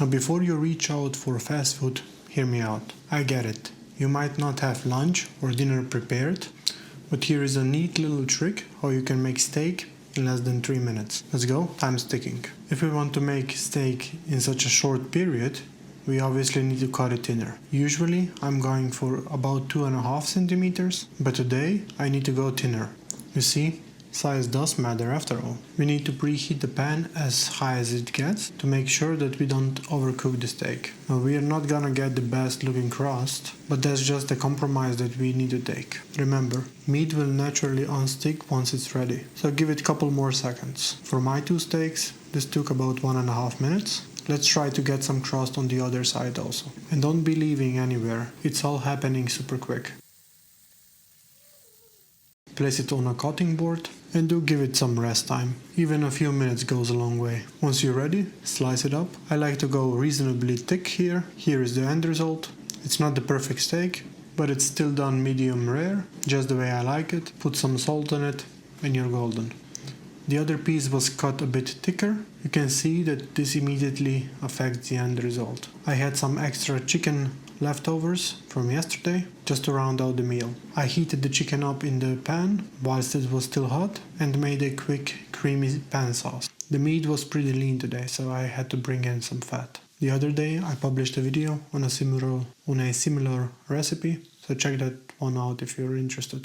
Now before you reach out for fast food, hear me out. I get it. You might not have lunch or dinner prepared, but here is a neat little trick how you can make steak in less than 3 minutes. Let's go, time's ticking. If we want to make steak in such a short period, we obviously need to cut it thinner. Usually I'm going for about 2.5 centimeters, but today I need to go thinner. You see, size does matter after all. We need to preheat the pan as high as it gets to make sure that we don't overcook the steak. Now we are not gonna get the best looking crust, but that's just the compromise that we need to take. Remember, meat will naturally unstick once it's ready, so give it a couple more seconds. For my 2 steaks, this took about 1.5 minutes. Let's try to get some crust on the other side also. And don't be leaving anywhere, it's all happening super quick. Place it on a cutting board and do give it some rest time. Even a few minutes goes a long way. Once you're ready, slice it up. I like to go reasonably thick here. Here is the end result. It's not the perfect steak, but it's still done medium rare, just the way I like it. Put some salt on it and you're golden. The other piece was cut a bit thicker. You can see that this immediately affects the end result. I had some extra chicken leftovers from yesterday just to round out the meal. I heated the chicken up in the pan whilst it was still hot and made a quick creamy pan sauce. The meat was pretty lean today, so I had to bring in some fat. The other day I published a video on a similar recipe, so check that one out if you're interested.